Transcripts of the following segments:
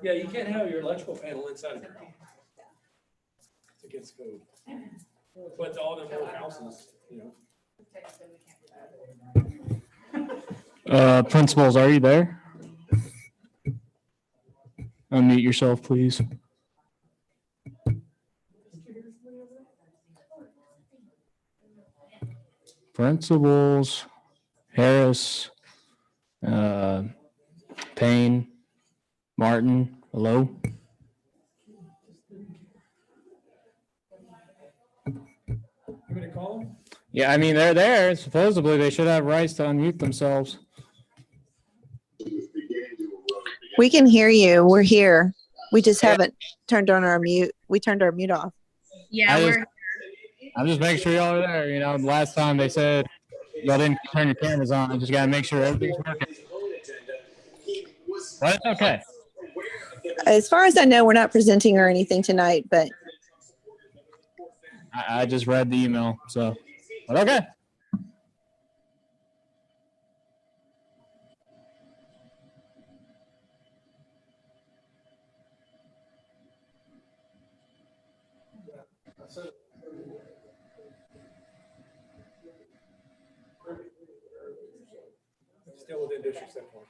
Yeah, you can't have your electrical panel inside of your house. It's against code. But all them old houses, Principals, are you there? Unmute yourself, please. Principals, Harris, Payne, Martin, hello? You want to call them? Yeah, I mean, they're there. Supposedly, they should have rights to unmute themselves. We can hear you. We're here. We just haven't turned on our mute. We turned our mute off. Yeah, I'm just making sure y'all are there. You know, the last time they said y'all didn't turn your cameras on. I just got to make sure everything's working. But it's okay. As far as I know, we're not presenting or anything tonight, but I just read the email, so, but okay. Still within district set point.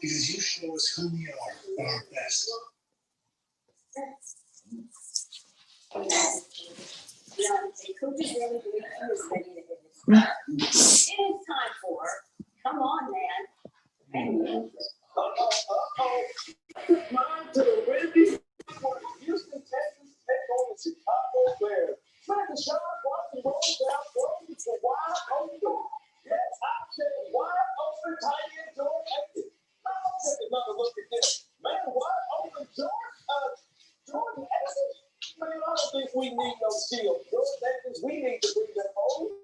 because you show us who we are at our best. Coaches really believe he is ready to hit his stride. It is time for, come on, man. Mind to the Wendy's. Houston Texans take on the Chicago Bears. Smack the shot, watch the roll down, throw it to wide open. Yes, I said wide open, tight end, George Haskins. Now take another look at this. Man, wide open, Jordan Haskins. Man, I don't think we need no shield. George Haskins, we need to bring them home.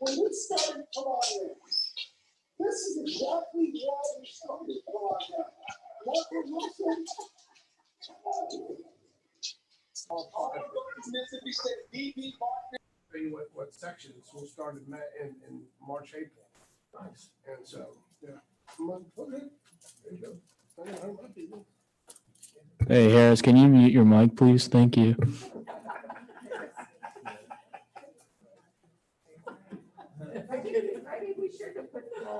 When we started, come on in. This is exactly why we started. Come on now. Michael Wilson. Mississippi State DB Martin. Tell you what sections will start in March, April. Nice. And so, yeah. Okay. There you go. I don't know, my people. Hey, Harris, can you mute your mic, please? Thank you.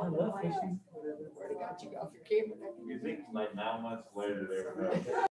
I love fishing. Already got you off your camera. You think like 9 months later they were gonna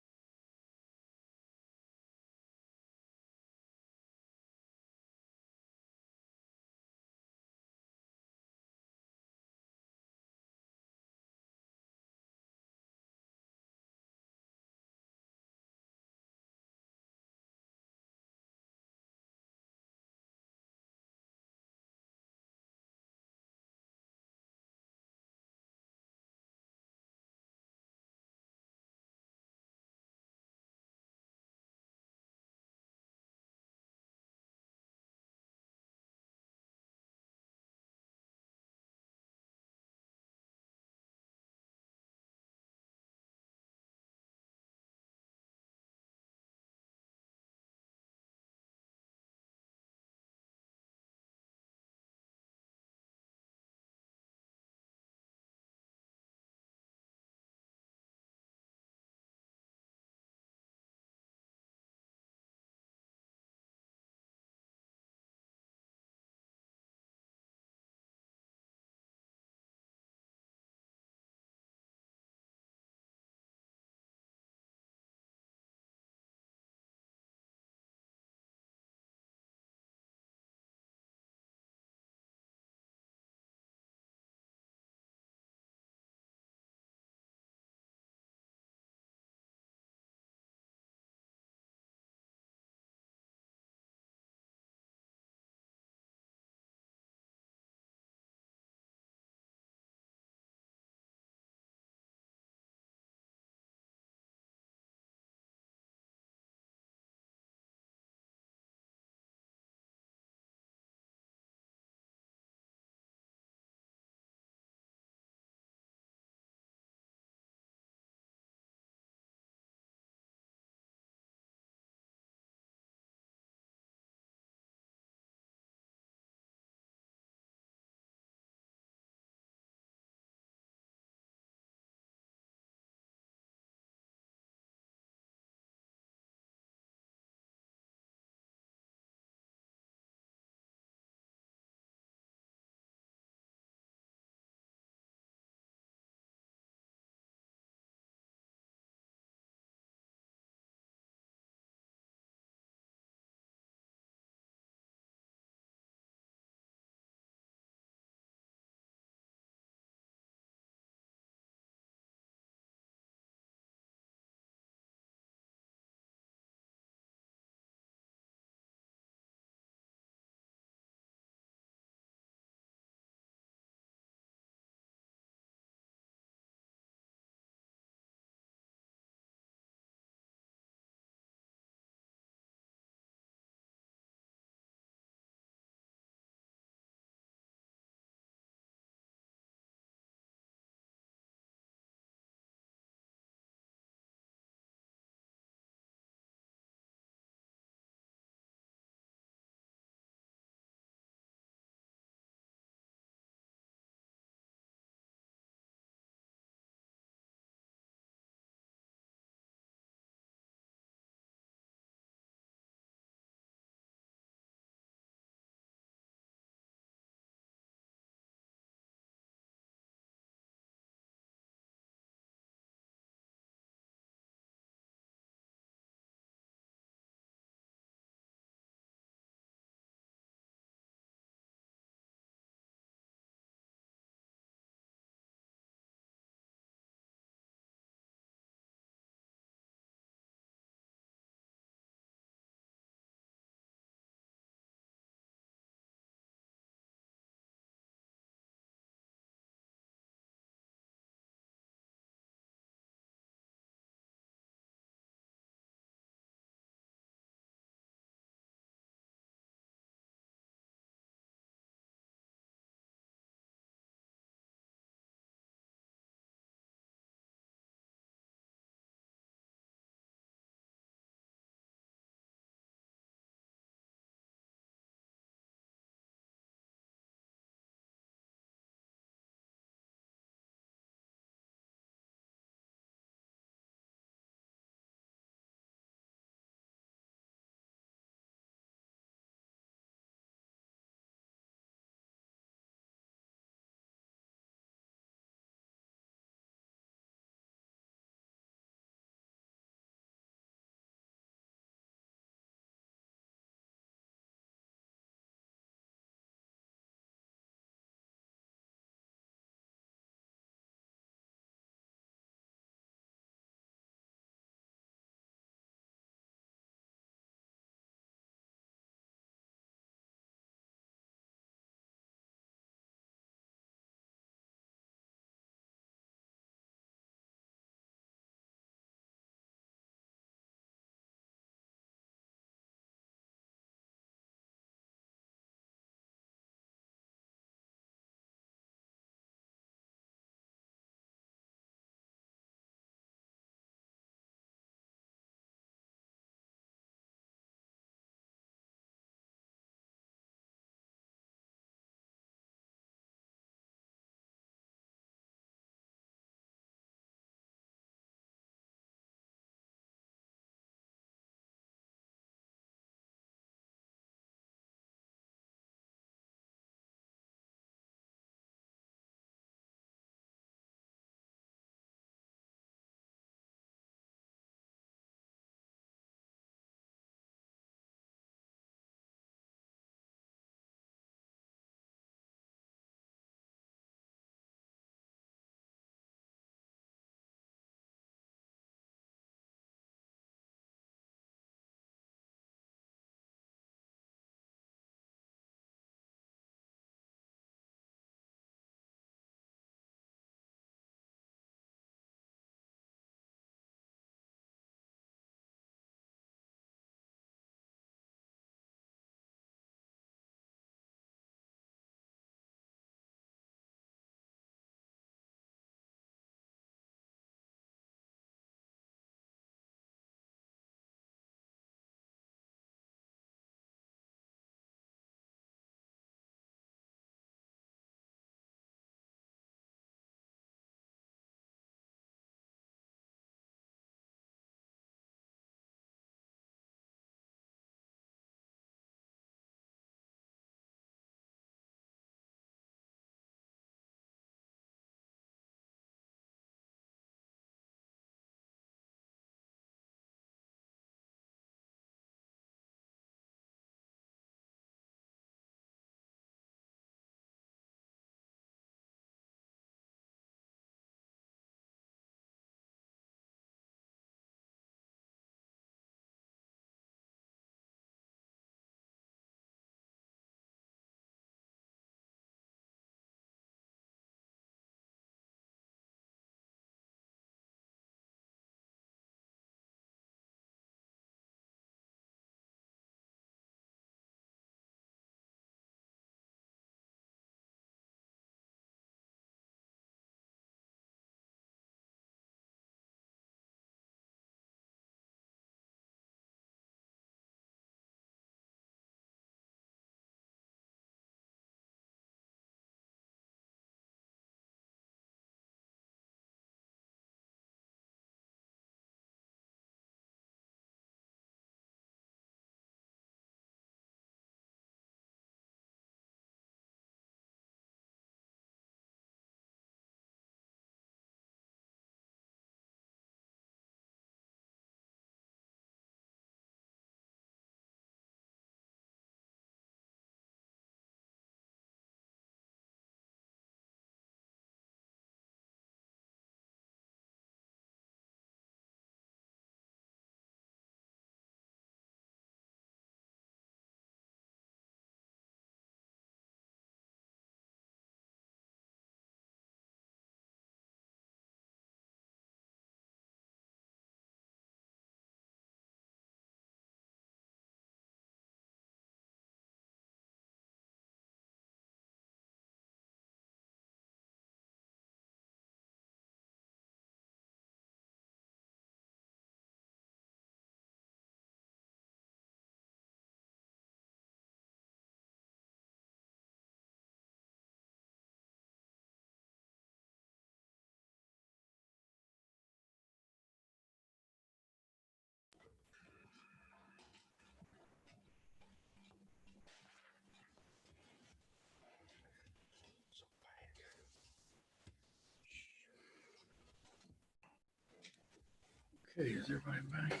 Okay, is everybody back?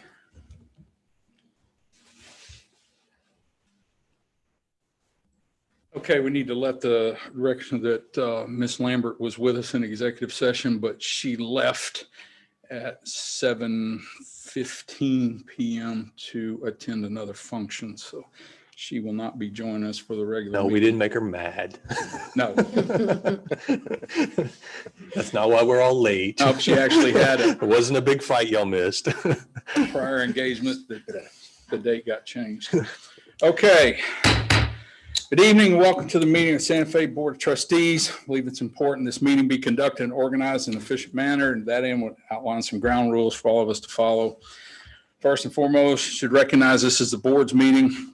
Okay, we need to let the direction that Ms. Lambert was with us in executive session, but she left at 7:15 p.m. to attend another function. So she will not be joining us for the regular No, we meeting. didn't make her mad. No. That's not why we're all late. No, she actually had It wasn't a big fight y'all missed. prior engagement that the date got changed. Okay. Good evening and welcome to the meeting of Santa Fe Board of Trustees. I believe it's important this meeting be conducted and organized in an efficient manner, and that end would outline some ground rules for all of us to follow. First and foremost, you should recognize this is the board's meeting.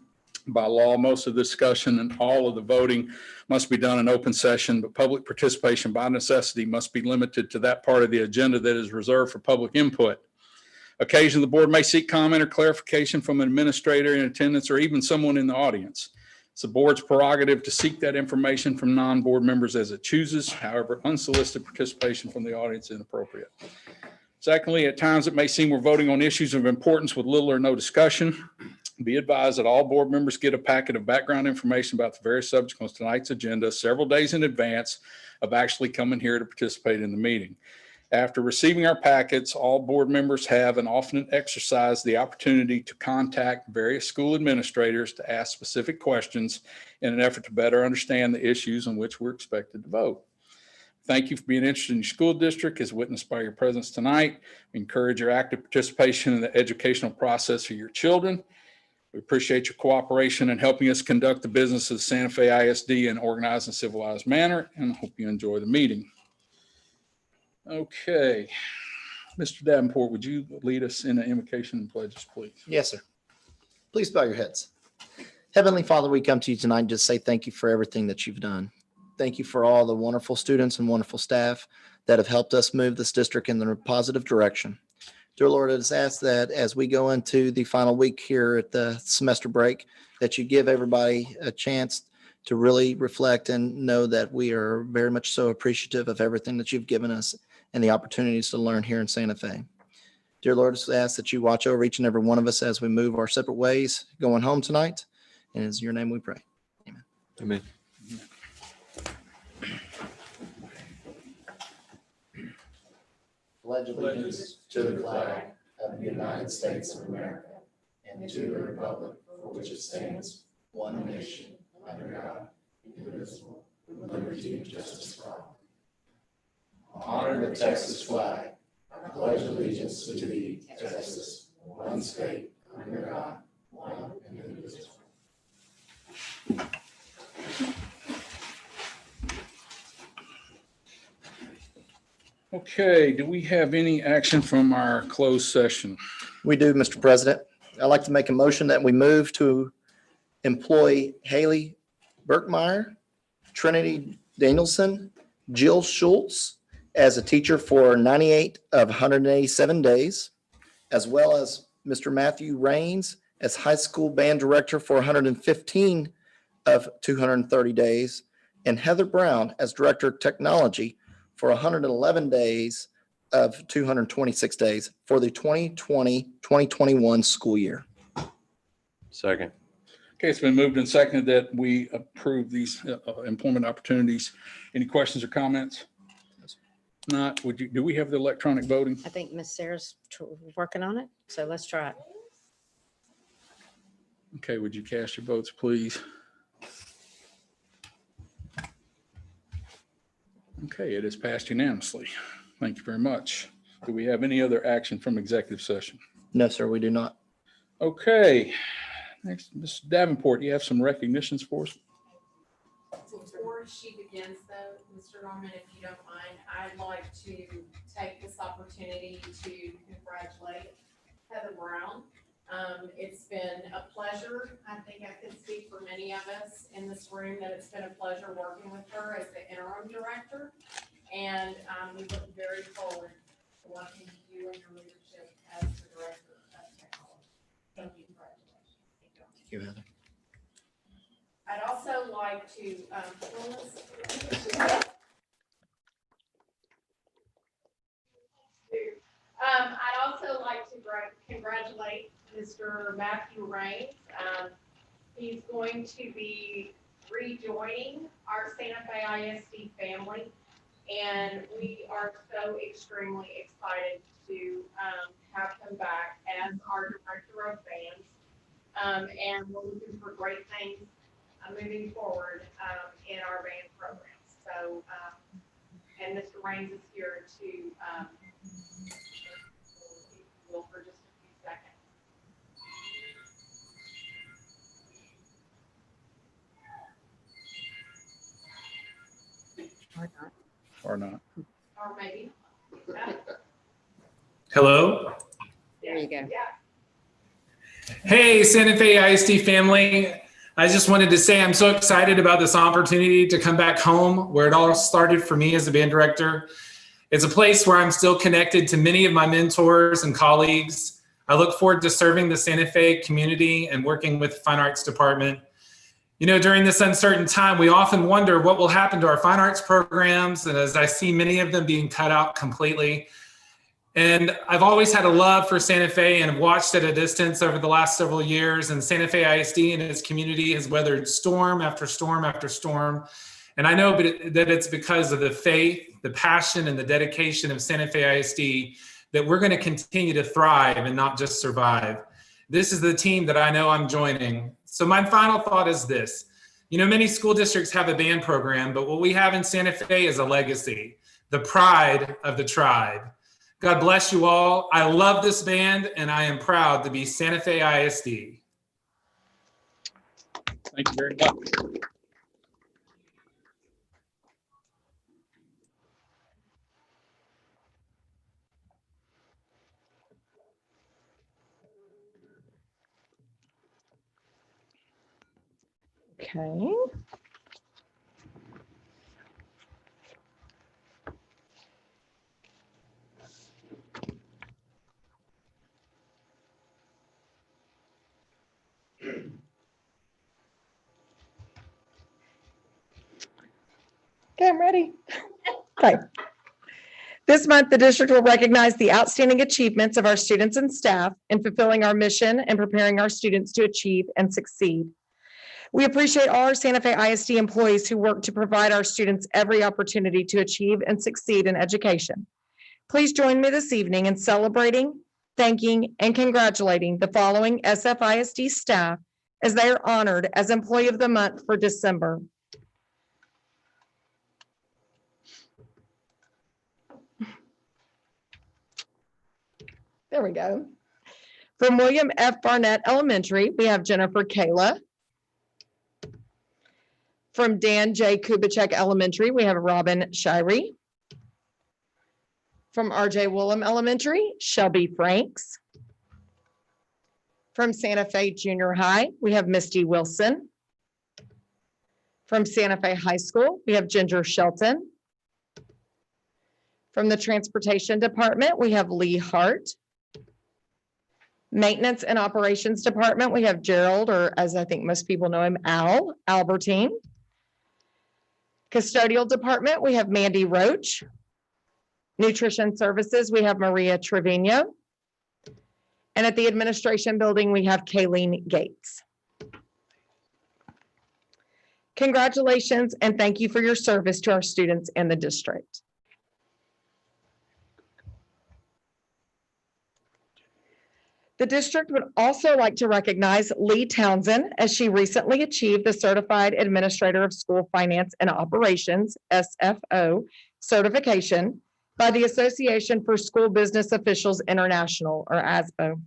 By law, most of the discussion and all of the voting must be done in open session, but public participation by necessity must be limited to that part of the agenda that is reserved for public input. Occasionally, the board may seek comment or clarification from an administrator in attendance or even someone in the audience. It's the board's prerogative to seek that information from non-board members as it chooses. However, unsolicited participation from the audience is inappropriate. Secondly, at times it may seem we're voting on issues of importance with little or no discussion. Be advised that all board members get a packet of background information about the various subjects on tonight's agenda several days in advance of actually coming here to participate in the meeting. After receiving our packets, all board members have and often exercise the opportunity to contact various school administrators to ask specific questions in an effort to better understand the issues on which we're expected to vote. Thank you for being interested in your school district as witnessed by your presence tonight. We encourage your active participation in the educational process for your children. We appreciate your cooperation in helping us conduct the business of Santa Fe ISD in an organized and civilized manner, and hope you enjoy the meeting. Okay, Mr. Davenport, would you lead us in the invocation and pledges, please? Yes, sir. Please bow your heads. Heavenly Father, we come to you tonight and just say thank you for everything that you've done. Thank you for all the wonderful students and wonderful staff that have helped us move this district in the positive direction. Dear Lord, I just ask that as we go into the final week here at the semester break, that you give everybody a chance to really reflect and know that we are very much so appreciative of everything that you've given us and the opportunities to learn here in Santa Fe. Dear Lord, I just ask that you watch over each and every one of us as we move our separate ways going home tonight. And it's in your name we pray. Amen. Amen. Pledge allegiance to the flag of the United States of America and to the republic for which it stands, one nation, under God, indivisible, with liberty and justice for all. Honor the Texas flag. I pledge allegiance to thee, Texas, one state, under God, one and indivisible. Okay, do we have any action from our closed session? We do, Mr. President. I'd like to make a motion that we move to employ Haley Burkmeyer, Trinity Danielson, Jill Schultz as a teacher for 98 of 187 days, as well as Mr. Matthew Raines as high school band director for 115 of 230 days, and Heather Brown as director of technology for 111 days of 226 days for the 2020-2021 school year. Second. Okay, it's been moved and seconded that we approve these employment opportunities. Any questions or comments? Not, do we have the electronic voting? I think Miss Sarah's working on it, so let's try it. Okay, would you cast your votes, please? Okay, it is passed unanimously. Thank you very much. Do we have any other action from executive session? No, sir, we do not. Okay, next, Mr. Davenport, you have some recognitions for us? Before she begins though, Mr. Norman, if you don't mind, I'd like to take this opportunity to congratulate Heather Brown. It's been a pleasure. I think I can speak for many of us in this room that it's been a pleasure working with her as the interim director. And we look very forward to working with you and your leadership as the director of technology. Thank you. Congratulations. Thank you, Heather. I'd also like to, I'd also like to congratulate Mr. Matthew Raines. He's going to be rejoining our Santa Fe ISD family, and we are so extremely excited to have him back as our director of bands. And we're looking for great things moving forward in our band programs. So, and Mr. Raines is here to for just a few seconds. Or not? Or maybe. Hello. There you go. Yeah. Hey, Santa Fe ISD family. I just wanted to say I'm so excited about this opportunity to come back home where it all started for me as a band director. It's a place where I'm still connected to many of my mentors and colleagues. I look forward to serving the Santa Fe community and working with the Fine Arts Department. You know, during this uncertain time, we often wonder what will happen to our fine arts programs, and as I see many of them being cut out completely. And I've always had a love for Santa Fe and have watched at a distance over the last several years, and Santa Fe ISD and its community has weathered storm after storm after storm. And I know that it's because of the faith, the passion, and the dedication of Santa Fe ISD that we're going to continue to thrive and not just survive. This is the team that I know I'm joining. So my final thought is this. You know, many school districts have a band program, but what we have in Santa Fe is a legacy, the pride of the tribe. God bless you all. I love this band, and I am proud to be Santa Fe ISD. Thank you very much. Okay. Okay, I'm ready. Okay. This month, the district will recognize the outstanding achievements of our students and staff in fulfilling our mission and preparing our students to achieve and succeed. We appreciate all our Santa Fe ISD employees who work to provide our students every opportunity to achieve and succeed in education. Please join me this evening in celebrating, thanking, and congratulating the following SFISD staff as they are honored as Employee of the Month for December. There we go. From William F. Barnett Elementary, we have Jennifer Kayla. From Dan J. Kubitschek Elementary, we have Robin Shirey. From R.J. Woolham Elementary, Shelby Franks. From Santa Fe Junior High, we have Misty Wilson. From Santa Fe High School, we have Ginger Shelton. From the Transportation Department, we have Lee Hart. Maintenance and Operations Department, we have Gerald, or as I think most people know him, Al Albertine. Custodial Department, we have Mandy Roach. Nutrition Services, we have Maria Trevino. And at the Administration Building, we have Kayleen Gates. Congratulations and thank you for your service to our students and the district. The district would also like to recognize Lee Townsend as she recently achieved the Certified Administrator of School Finance and Operations, SFO, certification by the Association for School Business Officials International, or ASBO.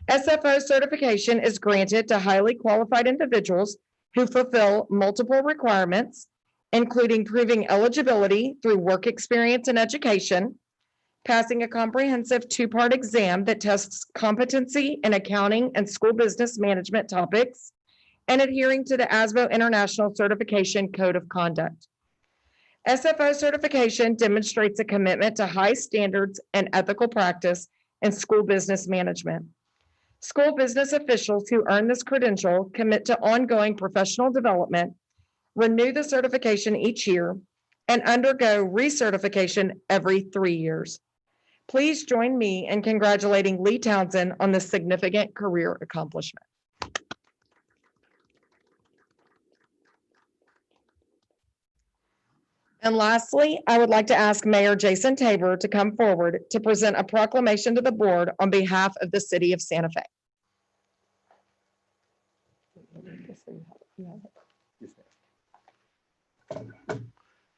SFO certification is granted to highly qualified individuals who fulfill multiple requirements, including proving eligibility through work experience and education, passing a comprehensive two-part exam that tests competency in accounting and school business management topics, and adhering to the ASBO International Certification Code of Conduct. SFO certification demonstrates a commitment to high standards and ethical practice in school business management. School business officials who earn this credential commit to ongoing professional development, renew the certification each year, and undergo recertification every 3 years. Please join me in congratulating Lee Townsend on this significant career accomplishment. And lastly, I would like to ask Mayor Jason Tabor to come forward to present a proclamation to the board on behalf of the city of Santa Fe.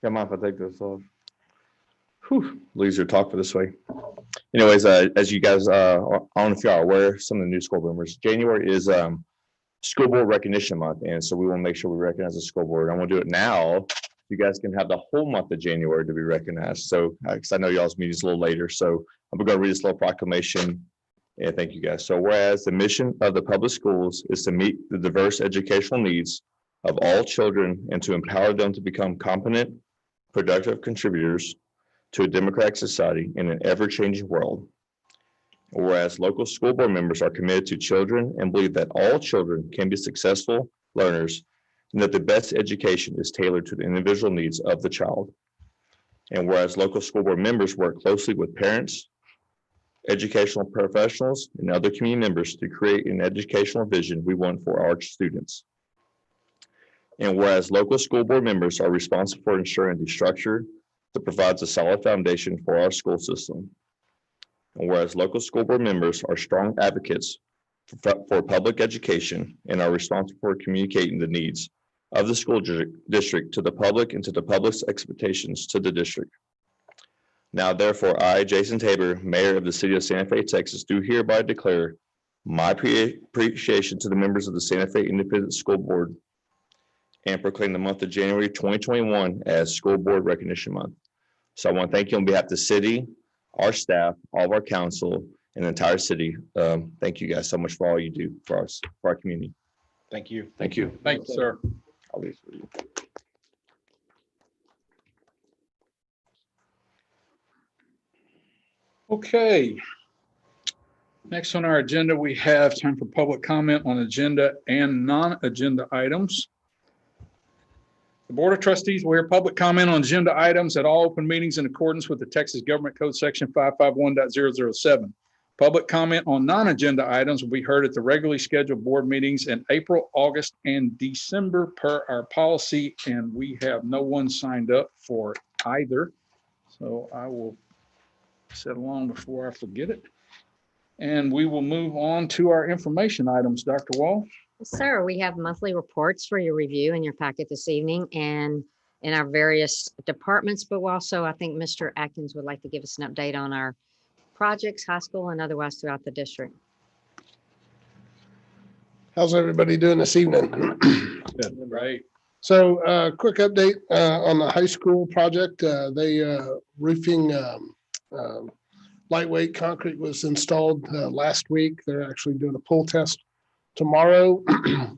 Don't mind if I take this off? Whew, easier to talk for this way. Anyways, as you guys, I don't know if y'all are aware, some of the new school boomers, January is School Board Recognition Month. And so we want to make sure we recognize the school board. I'm going to do it now. You guys can have the whole month of January to be recognized. So, because I know y'all's meeting is a little later. So I'm going to read this little proclamation. And thank you guys. So whereas the mission of the public schools is to meet the diverse educational needs of all children and to empower them to become competent, productive contributors to a democratic society in an ever-changing world. Whereas local school board members are committed to children and believe that all children can be successful learners and that the best education is tailored to the individual needs of the child. And whereas local school board members work closely with parents, educational professionals, and other community members to create an educational vision we want for our students. And whereas local school board members are responsible for ensuring the structure that provides a solid foundation for our school system. And whereas local school board members are strong advocates for public education and are responsible for communicating the needs of the school district to the public and to the public's expectations to the district. Now, therefore, I, Jason Tabor, Mayor of the City of Santa Fe, Texas, do hereby declare my appreciation to the members of the Santa Fe Independent School Board and proclaim the month of January 2021 as School Board Recognition Month. So I want to thank you on behalf of the city, our staff, all of our council, and the entire city. Thank you guys so much for all you do for us, for our community. Thank you. Thank you. Thank you, sir. I'll leave it for you. Okay. Next on our agenda, we have time for public comment on agenda and non-agenda items. The Board of Trustees will hear public comment on agenda items at all open meetings in accordance with the Texas Government Code Section 551.007. Public comment on non-agenda items will be heard at the regularly scheduled board meetings in April, August, and December per our policy, and we have no one signed up for either. So I will set along before I forget it. And we will move on to our information items. Dr. Wall? Sir, we have monthly reports for your review in your packet this evening and in our various departments, but also I think Mr. Atkins would like to give us an update on our projects, high school, and otherwise throughout the district. How's everybody doing this evening? Right. So quick update on the high school project. Roofing lightweight concrete was installed last week. They're actually doing a pull test tomorrow.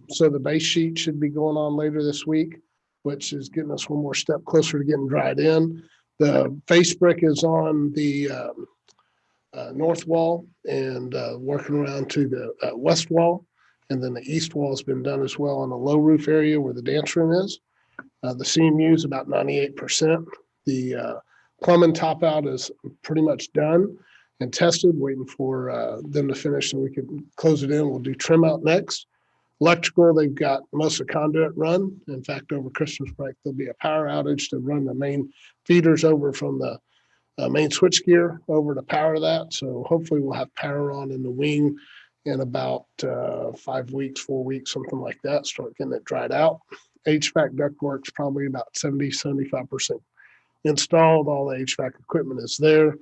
So the base sheet should be going on later this week, which is getting us one more step closer to getting dried in. The face brick is on the north wall and working around to the west wall. And then the east wall has been done as well on the low roof area where the dance room is. The CMU is about 98%. The plumbing top out is pretty much done and tested, waiting for them to finish so we can close it in. We'll do trim out next. Electrical, they've got most of the conduit run. In fact, over Christmas break, there'll be a power outage to run the main feeders over from the main switch gear over to power that. So hopefully we'll have power on in the wing in about 5 weeks, 4 weeks, something like that, start getting it dried out. HVAC ductwork's probably about 70-75% installed. All the HVAC equipment is there.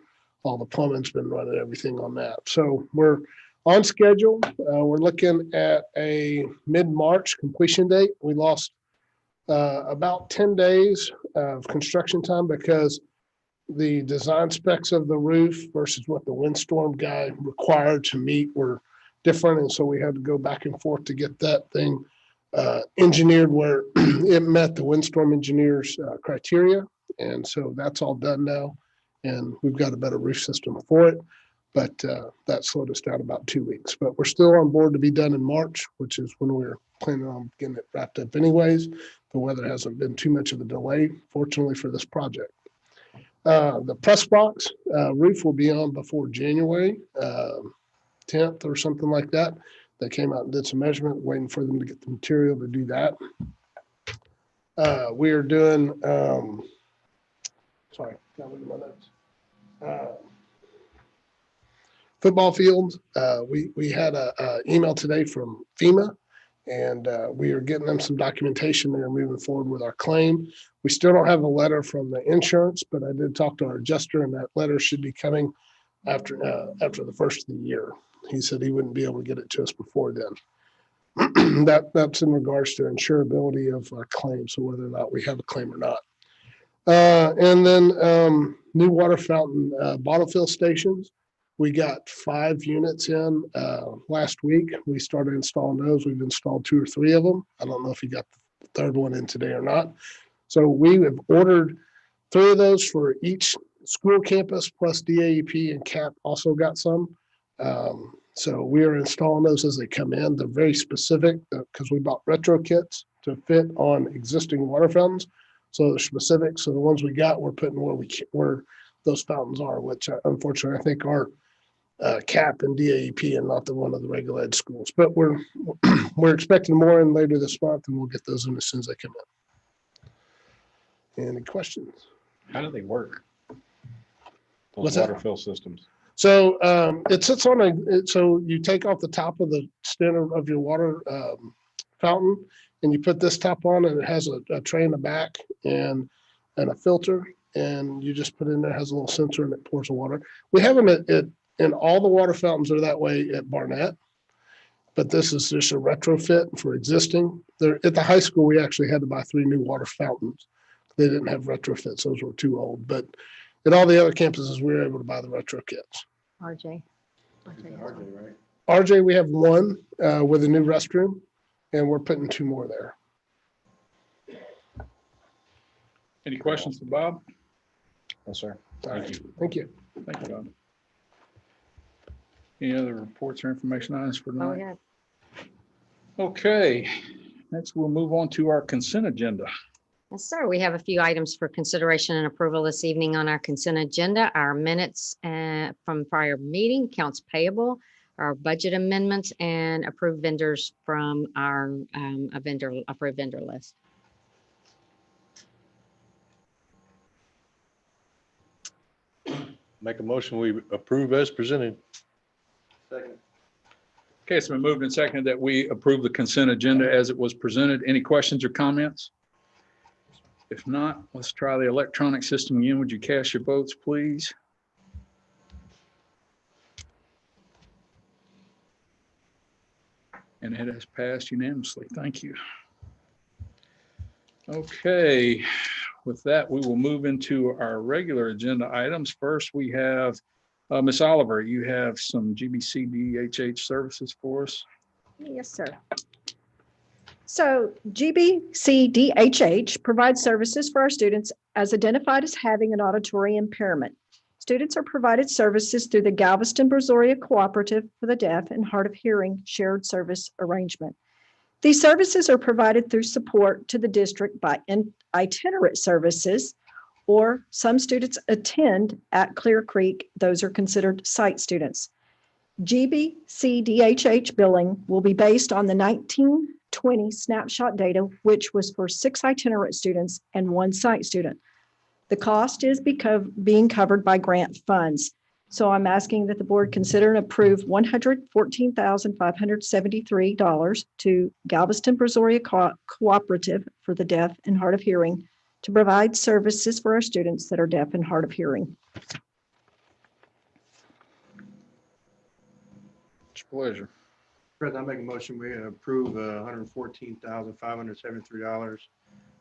All the plumbing's been running, everything on that. So we're on schedule. We're looking at a mid-March completion date. We lost about 10 days of construction time because the design specs of the roof versus what the windstorm guy required to meet were different. And so we had to go back and forth to get that thing engineered where it met the windstorm engineer's criteria. And so that's all done now. And we've got a better roof system for it. But that slowed us down about 2 weeks. But we're still on board to be done in March, which is when we're planning on getting it wrapped up anyways. The weather hasn't been too much of a delay, fortunately, for this project. The press box, roof will be on before January 10th or something like that. They came out and did some measurement, waiting for them to get the material to do that. We are doing, sorry, can't look at my notes. Football field. We had a email today from FEMA, and we are getting them some documentation. They're moving forward with our claim. We still don't have a letter from the insurance, but I did talk to our adjuster, and that letter should be coming after the first of the year. He said he wouldn't be able to get it to us before then. That's in regards to insurability of our claim, so whether or not we have a claim or not. And then new water fountain bottle fill stations. We got 5 units in last week. We started installing those. We've installed 2 or 3 of them. I don't know if you got the third one in today or not. So we have ordered 3 of those for each school campus, plus DAEP and CAP also got some. So we are installing those as they come in. They're very specific because we bought retro kits to fit on existing water fountains. So they're specific. So the ones we got, we're putting where those fountains are, which unfortunately I think are CAP and DAEP and not the one of the regular ed schools. But we're expecting more in later this month, and we'll get those in as soon as they come in. Any questions? How do they work? What's Those that? water fill systems. So it sits on so you take off the top of the stem of your water fountain, and you put this top on, and it has a tray in the back and a filter, and you just put it in there. It has a little sensor, and it pours the water. We have them and all the water fountains are that way at Barnett, but this is just a retrofit for existing. There at the high school, we actually had to buy 3 new water fountains. They didn't have retrofits; those were too old. But at all the other campuses, we were able to buy the retro kits. RJ. right? RJ, we have 1 with a new restroom, and we're putting 2 more there. Any questions for Bob? Yes, sir. Thank you. Thank you. Thank you, Bob. Any other reports or information items for Oh, tonight? yeah. Okay, next we'll move on to our consent agenda. Yes, sir. We have a few items for consideration and approval this evening on our consent agenda. Our minutes from prior meeting, accounts payable, our budget amendments, and approved vendors from our approved vendor list. Make a motion, we approve as presented. Second. Okay, it's been moved and seconded that we approve the consent agenda as it was presented. Any questions or comments? If not, let's try the electronic system again. Would you cast your votes, please? And it has passed unanimously. Thank you. Okay, with that, we will move into our regular agenda items. First, we have Ms. Oliver, you have some GBCDHH services for us. Yes, sir. So GBCDHH provides services for our students as identified as having an auditory impairment. Students are provided services through the Galveston-Brazoria Cooperative for the Deaf and Hard of Hearing Shared Service Arrangement. These services are provided through support to the district by itinerant services, or some students attend at Clear Creek. Those are considered site students. GBCDHH billing will be based on the 1920 snapshot data, which was for 6 itinerant students and 1 site student. The cost is being covered by grant funds. So I'm asking that the board consider and approve $114,573 to Galveston-Brazoria Cooperative for the Deaf and Hard of Hearing to provide services for our students that are deaf and hard of hearing. It's a pleasure. President, I make a motion, we approve $114,573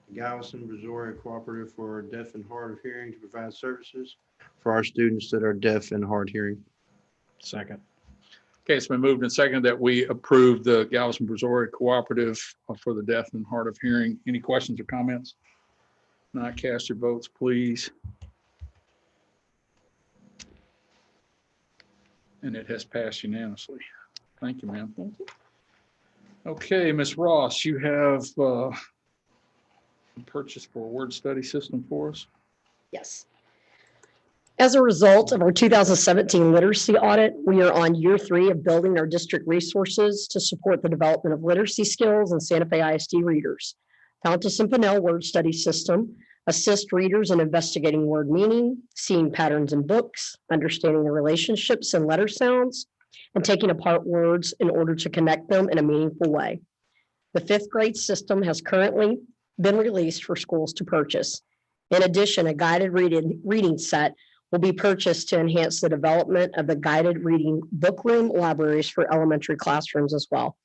to Galveston-Brazoria Cooperative for Deaf and Hard of Hearing to provide services for our students that are deaf and hard hearing. Second. Okay, it's been moved and seconded that we approve the Galveston-Brazoria Cooperative for the Deaf and Hard of Hearing. Any questions or comments? Not, cast your votes, please. And it has passed unanimously. Thank you, ma'am. Thank you. Okay, Ms. Ross, you have purchased for a word study system for us. Yes. As a result of our 2017 literacy audit, we are on year 3 of building our district resources to support the development of literacy skills in Santa Fe ISD readers. Fountas and Pinnell Word Study System assist readers in investigating word meaning, seeing patterns in books, understanding the relationships in letter sounds, and taking apart words in order to connect them in a meaningful way. The 5th grade system has currently been released for schools to purchase. In addition, a guided reading set will be purchased to enhance the development of the guided reading book room libraries for elementary classrooms as well.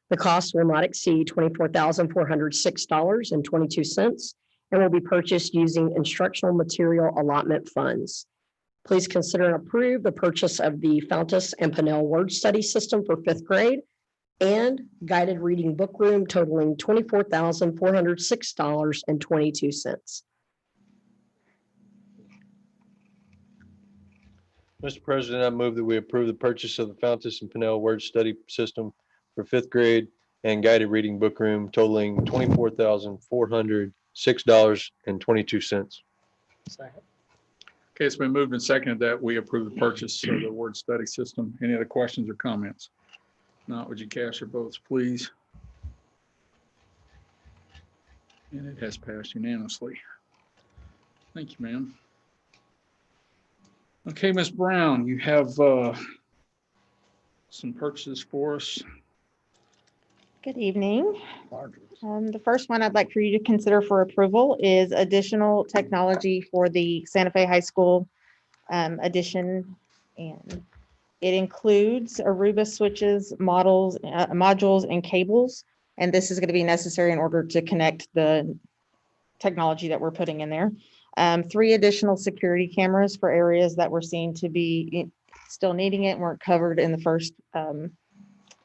The cost will not exceed $24,406.22 and will be purchased using instructional material allotment funds. Please consider and approve the purchase of the Fountas and Pinnell Word Study System for 5th grade and guided reading book room totaling $24,406.22. Mr. President, I move that we approve the purchase of the Fountas and Pinnell Word Study System for 5th grade and guided reading book room totaling $24,406.22. Second. Okay, it's been moved and seconded that we approve the purchase of the word study system. Any other questions or comments? Not, would you cast your votes, please? And it has passed unanimously. Thank you, ma'am. Okay, Ms. Brown, you have some purchases for us. Good evening. The first one I'd like for you to consider for approval is additional technology for the Santa Fe High School addition. And it includes Aruba switches, modules, and cables. And this is going to be necessary in order to connect the technology that we're putting in there. 3 additional security cameras for areas that were seen to be still needing it, weren't covered in the first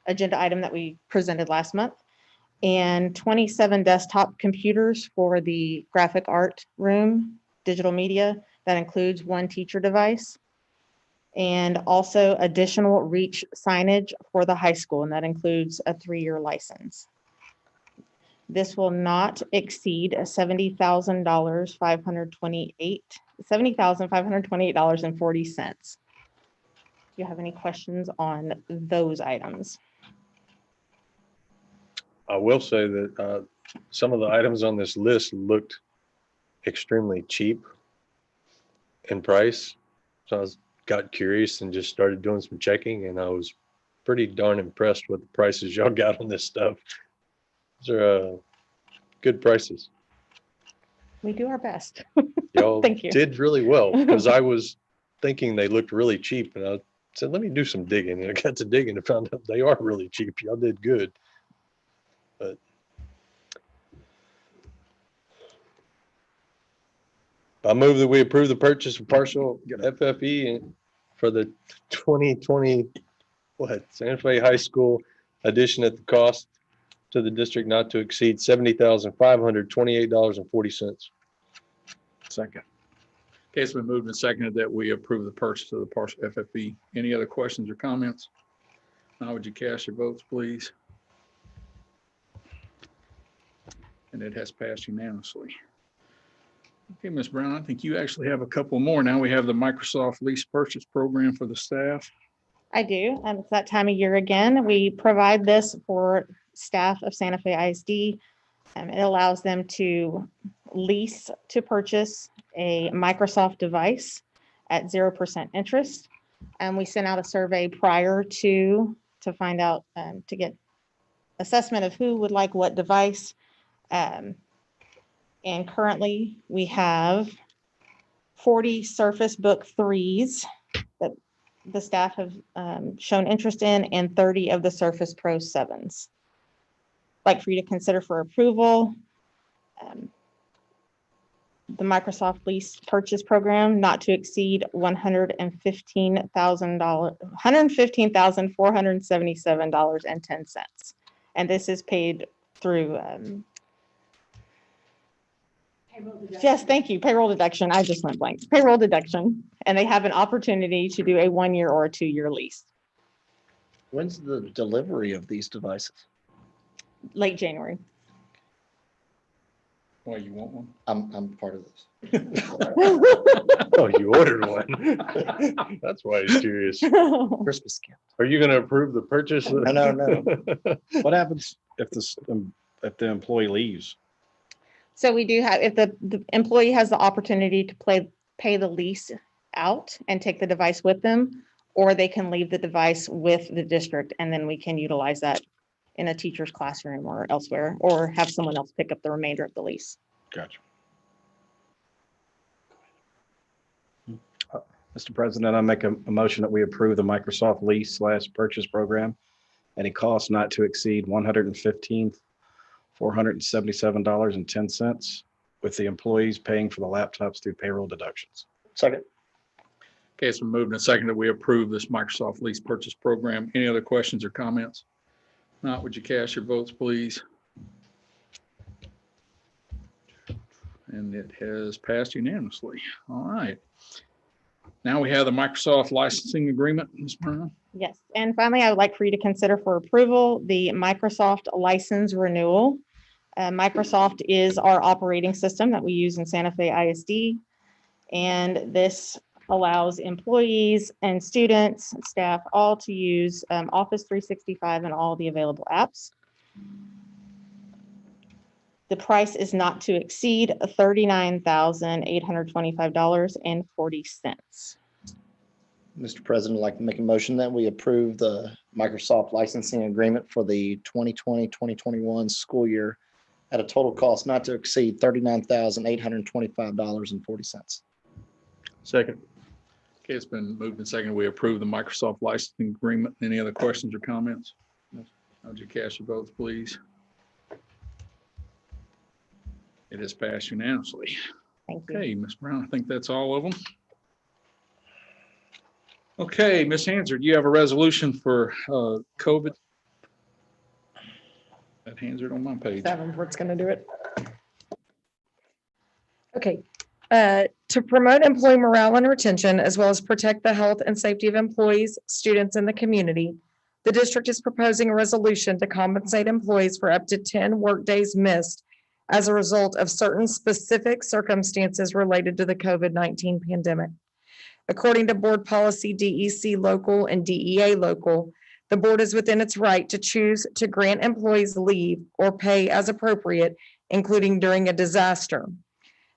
agenda item that we presented last month. And 27 desktop computers for the graphic art room, digital media. That includes 1 teacher device. And also additional reach signage for the high school, and that includes a 3-year license. This will not exceed $70,528.40. Do you have any questions on those items? I will say that some of the items on this list looked extremely cheap in price. So I got curious and just started doing some checking, and I was pretty darn impressed with the prices y'all got on this stuff. These are good prices. We do our best. Y'all Thank you. did really well, because I was thinking they looked really cheap, and I said, let me do some digging. And I got to digging and found out they are really cheap. Y'all did good. But I move that we approve the purchase of partial FFE for the 2020 Santa Fe High School addition at the cost to the district not to exceed $70,528.40. Second. Okay, it's been moved and seconded that we approve the purchase of the partial FFE. Any other questions or comments? Now, would you cast your votes, please? And it has passed unanimously. Okay, Ms. Brown, I think you actually have a couple more. Now we have the Microsoft lease purchase program for the staff. I do, and it's that time of year again. We provide this for staff of Santa Fe ISD. It allows them to lease to purchase a Microsoft device at 0% interest. And we sent out a survey prior to find out, to get assessment of who would like what device. And currently we have 40 Surface Book 3s that the staff have shown interest in, and 30 of the Surface Pro 7s. I'd like for you to consider for approval the Microsoft lease purchase program not to exceed $115,477.10. And this is paid through yes, thank you. Payroll deduction. I just went blank. Payroll deduction. And they have an opportunity to do a 1-year or a 2-year lease. When's the delivery of these devices? Late January. Why, you want one? I'm part of this. Oh, you ordered one. That's why he's curious. Christmas gift. Are you going to approve the purchase? No. What happens if if the employee leaves? So we do have, if the employee has the opportunity to pay the lease out and take the device with them, or they can leave the device with the district and then we can utilize that in a teacher's classroom or elsewhere, or have someone else pick up the remainder of the lease. Gotcha. Mr. President, I make a motion that we approve the Microsoft lease/purchase program at a cost not to exceed $115,477.10, with the employees paying for the laptops through payroll deductions. Second. Okay, it's been moved and seconded that we approve this Microsoft lease purchase program. Any other questions or comments? Not, would you cast your votes, please? And it has passed unanimously. All right. Now we have the Microsoft licensing agreement, Ms. Brown. Yes, and finally, I would like for you to consider for approval the Microsoft license renewal. Microsoft is our operating system that we use in Santa Fe ISD. And this allows employees and students, and staff, all to use Office 365 and all the available apps. The price is not to exceed $39,825.40. Mr. President, I'd like to make a motion that we approve the Microsoft licensing agreement for the 2020-2021 school year at a total cost not to exceed $39,825.40. Second. Okay, it's been moved and seconded. We approve the Microsoft licensing agreement. Any other questions or comments? Would you cast your votes, please? It has passed unanimously. Thank you. Okay, Ms. Brown, I think that's all of them. Okay, Ms. Hanser, do you have a resolution for COVID? That Hanser on my page. Davenport's going to do it. Okay. To promote employee morale and retention, as well as protect the health and safety of employees, students, and the community, the district is proposing a resolution to compensate employees for up to 10 workdays missed as a result of certain specific circumstances related to the COVID-19 pandemic. According to board policy DEC local and DEA local, the board is within its right to choose to grant employees leave or pay as appropriate, including during a disaster.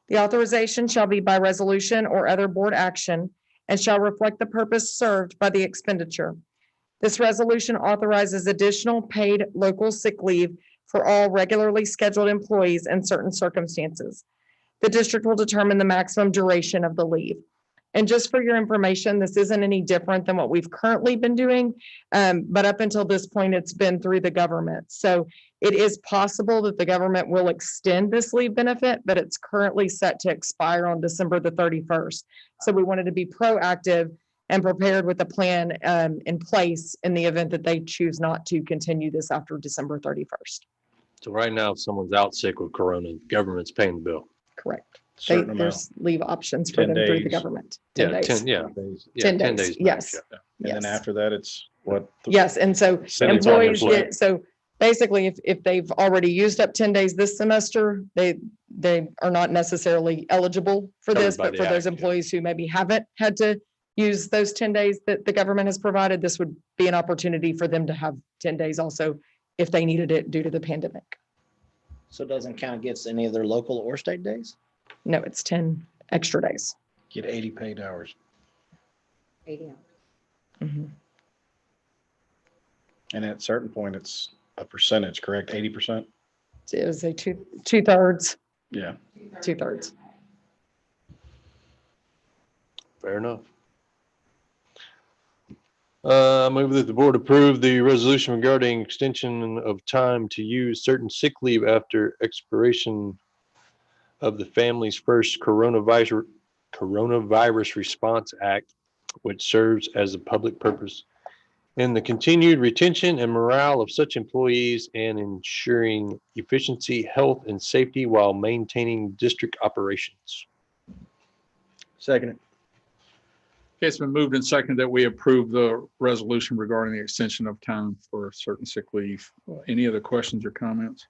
The authorization shall be by resolution or other board action and shall reflect the purpose served by the expenditure. This resolution authorizes additional paid local sick leave for all regularly scheduled employees in certain circumstances. The district will determine the maximum duration of the leave. And just for your information, this isn't any different than what we've currently been doing, but up until this point, it's been through the government. So it is possible that the government will extend this leave benefit, but it's currently set to expire on December the 31st. So we wanted to be proactive and prepared with a plan in place in the event that they choose not to continue this after December 31st. So right now, if someone's out sick with corona, the government's paying the bill. Correct. Certain amount. There's leave options for 10 them through the days. government. Yeah, 10 days. 10, yeah. 10 10 days, days. yes. Yeah. And then Yes. after that, it's what? Yes, and so Send it to our employees employer. get, so basically, if they've already used up 10 days this semester, they are not necessarily eligible for this, Covered by but the for those act, yeah. employees who maybe haven't had to use those 10 days that the government has provided, this would be an opportunity for them to have 10 days also if they needed it due to the pandemic. So it doesn't count against any of their local or state days? No, it's 10 extra days. Get 80 paid hours. 80 hours. Mhm. And at a certain point, it's a percentage, correct? 80%? It was a two-thirds, Yeah. two-thirds. Fair enough. I move that the board approve the resolution regarding extension of time to use certain sick leave after expiration of the Families First Coronavirus Response Act, which serves as a public purpose in the continued retention and morale of such employees and ensuring efficiency, health, and safety while maintaining district operations. Second. Okay, it's been moved and seconded that we approve the resolution regarding the extension of time for certain sick leave. Any other questions or comments?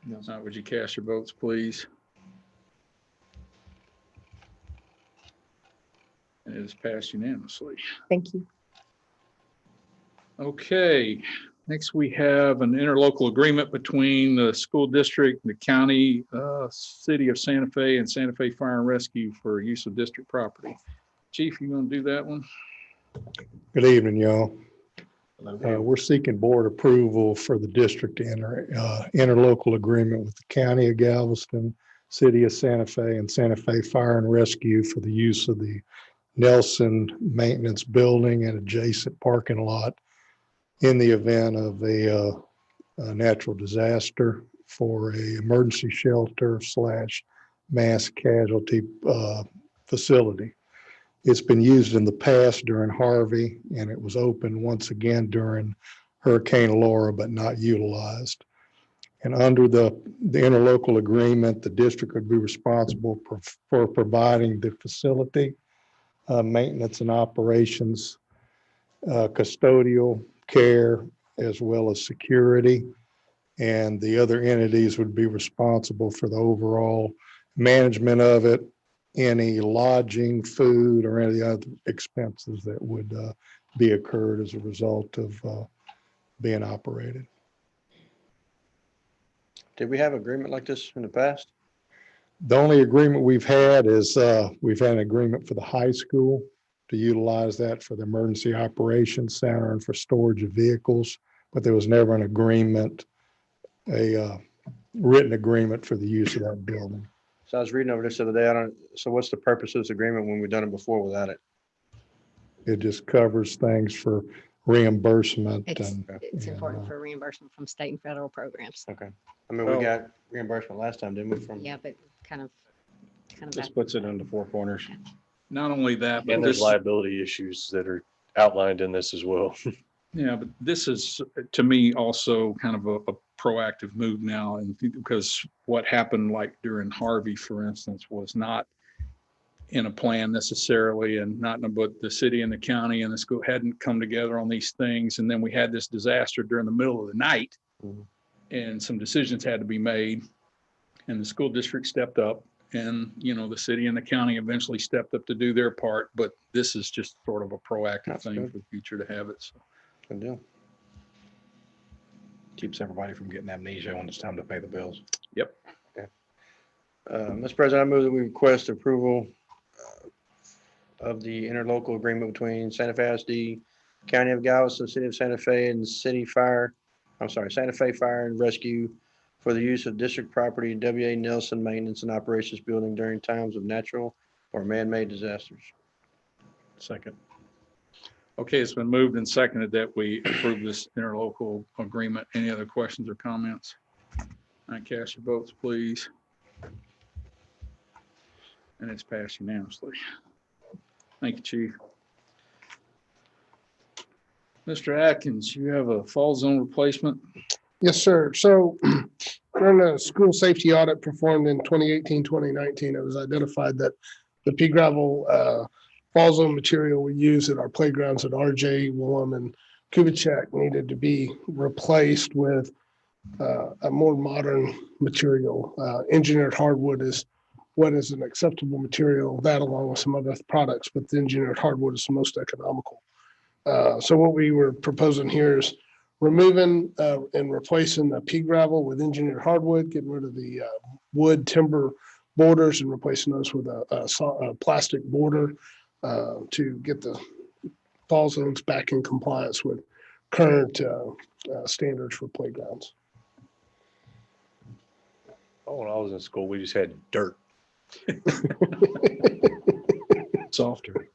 Would you cast your votes, please? And it is passed unanimously. Thank you. Okay, next we have an interlocal agreement between the school district, the county, city of Santa Fe, and Santa Fe Fire and Rescue for use of district property. Chief, you want to do that one? Good evening, y'all. We're seeking board approval for the district to enter interlocal agreement with the County of Galveston, City of Santa Fe, and Santa Fe Fire and Rescue for the use of the Nelson Maintenance Building and adjacent parking lot in the event of a natural disaster for a emergency shelter / mass casualty facility. It's been used in the past during Harvey, and it was opened once again during Hurricane Laura, but not utilized. And under the interlocal agreement, the district would be responsible for providing the facility, maintenance and operations, custodial care, as well as security. And the other entities would be responsible for the overall management of it, any lodging, food, or any other expenses that would be incurred as a result of being operated. Did we have agreement like this in the past? The only agreement we've had is we've had an agreement for the high school to utilize that for the emergency operations center and for storage of vehicles, but there was never an agreement, a written agreement for the use of that building. So I was reading over this the other day. So what's the purpose of this agreement when we've done it before without it? It just covers things for reimbursement. It's important for reimbursement from state and federal programs. Okay. I mean, we got reimbursement last time, didn't we? Yeah, but kind of. Just puts it in the four corners. Not only that, but And there's liability issues that are outlined in this as well. Yeah, but this is, to me, also kind of a proactive move now, and because what happened like during Harvey, for instance, was not in a plan necessarily, and not, but the city and the county and the school hadn't come together on these things. And then we had this disaster during the middle of the night, and some decisions had to be made, and the school district stepped up, and, you know, the city and the county eventually stepped up to do their part, but this is just sort of a proactive thing for the future to have it. So. Good deal. Keeps everybody from getting amnesia when it's time to pay the bills. Yep. Okay. Mr. President, I move that we request approval of the interlocal agreement between Santa Fe ISD, County of Galveston, City of Santa Fe, and Santa Fe Fire and Rescue for the use of district property W.A. Nelson Maintenance and Operations Building during times of natural or man-made disasters. Second. Okay, it's been moved and seconded that we approve this interlocal agreement. Any other questions or comments? All right, cast your votes, please. And it's passed unanimously. Thank you, Chief. Mr. Atkins, you have a fall zone replacement? Yes, sir. So during a school safety audit performed in 2018, 2019, it was identified that the pea gravel fall zone material we use at our playgrounds at RJ, Willem, and Kubitschek needed to be replaced with a more modern material. Engineered hardwood is what is an acceptable material, that along with some other products, but the engineered hardwood is the most economical. So what we were proposing here is removing and replacing the pea gravel with engineered hardwood, getting rid of the wood timber borders and replacing those with a plastic border to get the fall zones back in compliance with current standards for playgrounds. Oh, when I was in school, we just had dirt. Softer.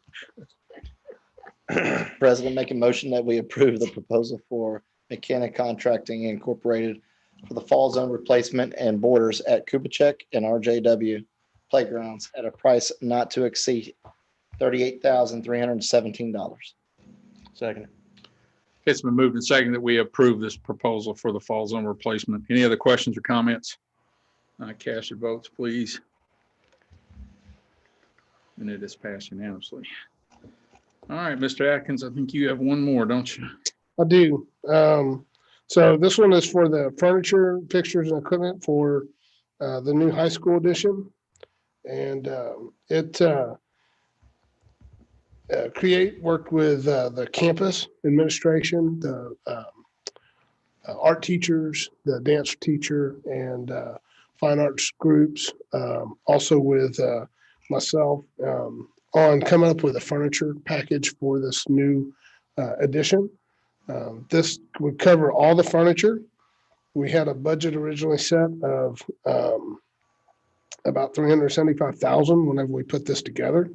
President, make a motion that we approve the proposal for Mechanic Contracting Incorporated for the fall zone replacement and borders at Kubitschek and RJW playgrounds at a price not to exceed $38,317. Second. It's been moved and seconded that we approve this proposal for the fall zone replacement. Any other questions or comments? Cast your votes, please. And it is passed unanimously. All right, Mr. Atkins, I think you have one more, don't you? I do. So this one is for the furniture, fixtures and equipment for the new high school addition. And it worked with the campus administration, the art teachers, the dance teacher, and fine arts groups. Also with myself on coming up with a furniture package for this new addition. This would cover all the furniture. We had a budget originally set of about $375,000 whenever we put this together.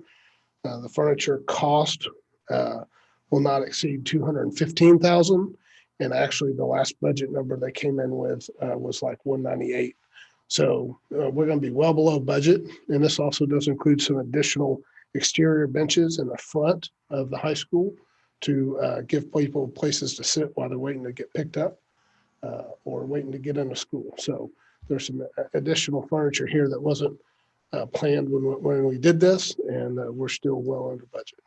The furniture cost will not exceed $215,000. And actually the last budget number they came in with was like 198. So we're going to be well below budget. And this also does include some additional exterior benches in the front of the high school to give people places to sit while they're waiting to get picked up or waiting to get into school. So there's some additional furniture here that wasn't planned when we did this, and we're still well under budget.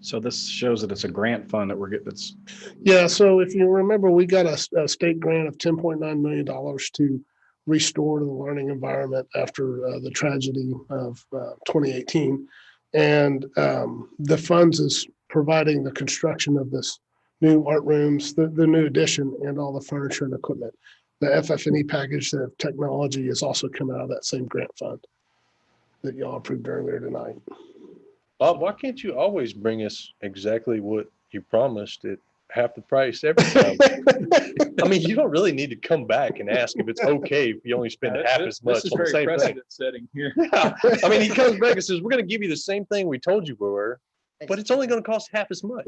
So this shows that it's a grant fund that we're getting. That's Yeah. So if you remember, we got a state grant of $10.9 million to restore the learning environment after the tragedy of 2018. And the funds is providing the construction of this new art rooms, the new addition, and all the furniture and equipment. The FF&E package of technology is also coming out of that same grant fund that y'all approved earlier tonight. Bob, why can't you always bring us exactly what you promised at half the price every time? I mean, you don't really need to come back and ask if it's okay if you only spend half as much This is on the very same thing. precedent setting here. Yeah. I mean, he comes back and says, we're going to give you the same thing we told you we were, but it's only going to cost half as much.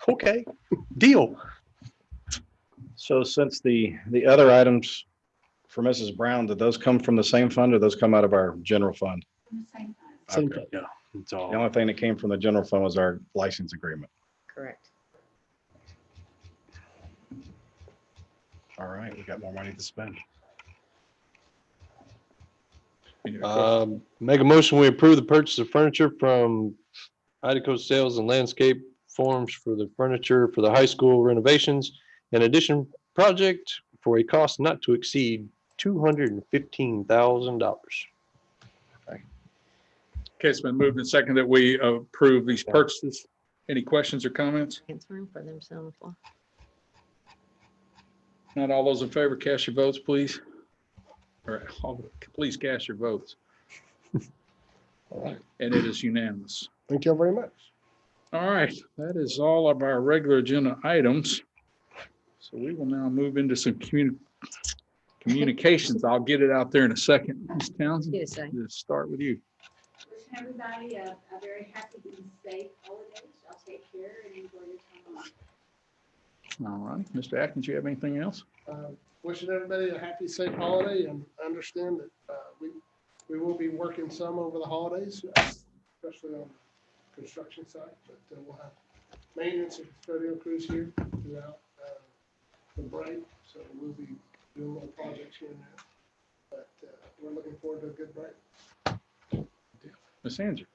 Okay, deal. so since the other items for Mrs. Brown, did those come from the same fund or those come out of our general fund? Same Okay. fund. Yeah, it's all. The only thing that came from the general fund was our license agreement. Correct. All right, we got more money to spend. Make a motion, we approve the purchase of furniture from Idaho Sales and Landscape Forms for the furniture for the high school renovations and addition project for a cost not to exceed $215,000. Okay, it's been moved and seconded that we approve these purchases. Any questions or comments? Answering for themselves. Not all those in favor, cast your votes, please. All right, please cast your votes. All right. And it is unanimous. Thank you very much. All right, that is all of our regular agenda items. So we will now move into some communications. I'll get it out there in a second. Ms. Townsend, let's start with you. Wishing everybody a very happy and safe holidays. Y'all take care and enjoy your time off. All right, Mr. Atkins, you have anything else? Wishing everybody a happy, safe holiday, and understand that we will be working some over the holidays, especially on the construction site, but we'll have maintenance and custodial crews here throughout the break, so we'll be doing little projects here and there, but we're looking forward to a good break. Ms. Andrew.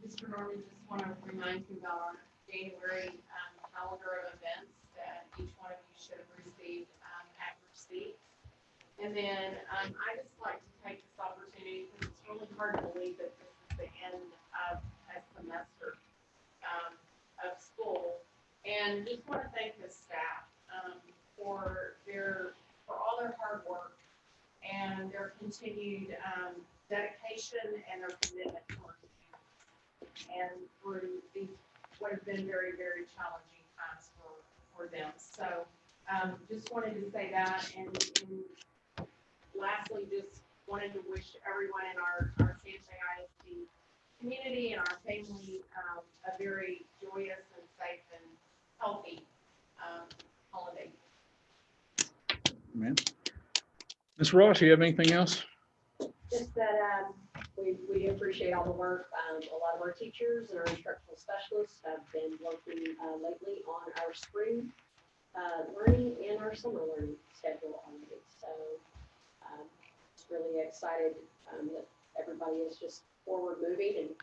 Mr. Norman, just want to remind you about our January calendar of events that each one of you should have received at receipt. And then I just like to take this opportunity because it's really hard to believe that this is the end of a semester of school. And just want to thank the staff for all their hard work and their continued dedication and their commitment to our students and through these what have been very, very challenging times for them. So just wanted to say that. And lastly, just wanted to wish everyone in our Santa Fe ISD community and our family a very joyous and safe and healthy holiday. Ma'am. Ms. Ross, you have anything else? Just that we appreciate all the work. A lot of our teachers and our instructional specialists have been working lately on our spring learning and our summer learning schedule on it. So just really excited that everybody is just forward moving and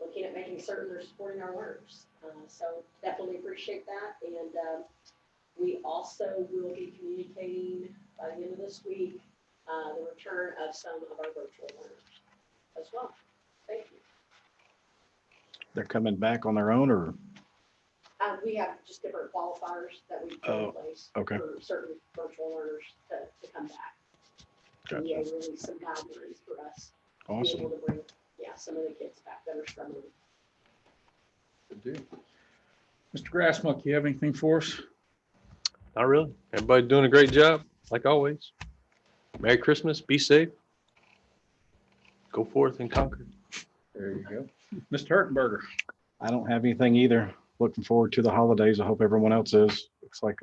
looking at making certain they're supporting our learners. So definitely appreciate that. And We also will be communicating by the end of this week, the return of some of our virtual learners as well. Thank you. They're coming back on their own or? We have just different qualifiers that we put in place okay. for certain virtual learners to come back. Gotcha. The EA released some guidelines for us. To be Awesome. able to bring, some of the kids back that are struggling. Good deal. Mr. Grassmuck, you have anything for us? Not really. Everybody doing a great job, like always. Merry Christmas. Be safe. Go forth and conquer. There you go. Mr. Hertenberger. I don't have anything either. Looking forward to the holidays. I hope everyone else is. Looks like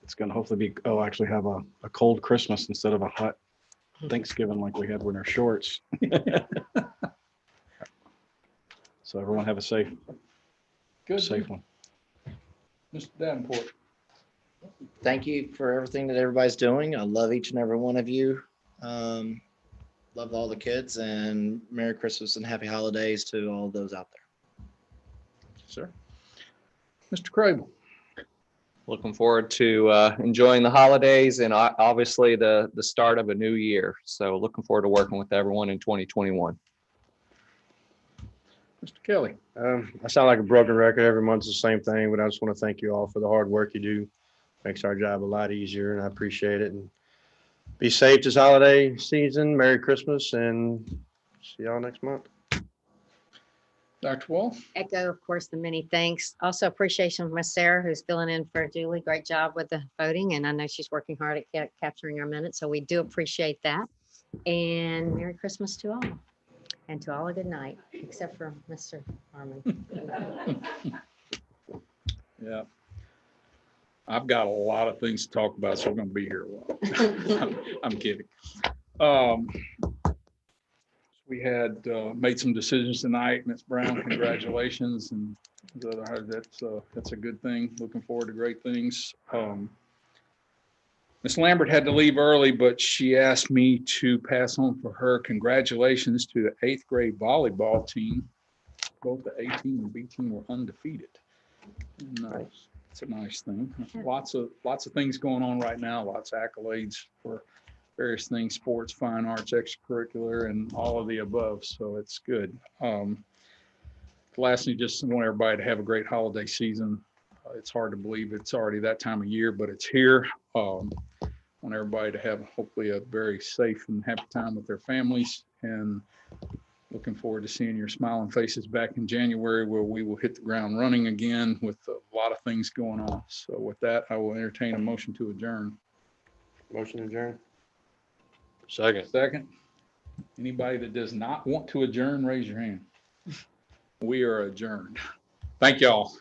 it's going to hopefully be, actually have a cold Christmas instead of a hot Thanksgiving like we had with our shorts. So everyone have a safe one. Mr. Davenport. Thank you for everything that everybody's doing. I love each and every one of you. Love all the kids, and Merry Christmas and Happy Holidays to all those out there. Sir. Mr. Crable. Looking forward to enjoying the holidays and obviously the start of a new year. So looking forward to working with everyone in 2021. Mr. Kelly. I sound like a broken record. Every month's the same thing, but I just want to thank you all for the hard work you do. Makes our job a lot easier, and I appreciate it. And be safe this holiday season. Merry Christmas, and see y'all next month. Dr. Wall. Echo, of course, the many thanks. Also appreciation for Miss Sarah, who's filling in for Julie. Great job with the voting. And I know she's working hard at capturing our minutes. So we do appreciate that. And Merry Christmas to all. And to all a good night, except for Mr. Harmon. Yeah. I've got a lot of things to talk about, so I'm going to be here a while. I'm kidding. We had made some decisions tonight. Ms. Brown, congratulations. And that's a good thing. Looking forward to great things. Ms. Lambert had to leave early, but she asked me to pass on for her congratulations to the 8th grade volleyball team. Both the A team and B team were undefeated. Nice. It's a nice thing. Lots of things going on right now. Lots of accolades for various things, sports, fine arts, extracurricular, and all of the above. So it's good. Lastly, just want everybody to have a great holiday season. It's hard to believe it's already that time of year, but it's here. Want everybody to have hopefully a very safe and happy time with their families, and looking forward to seeing your smiling faces back in January, where we will hit the ground running again with a lot of things going on. So with that, I will entertain a motion to adjourn. Motion to adjourn. Second. Anybody that does not want to adjourn, raise your hand. We are adjourned. Thank y'all.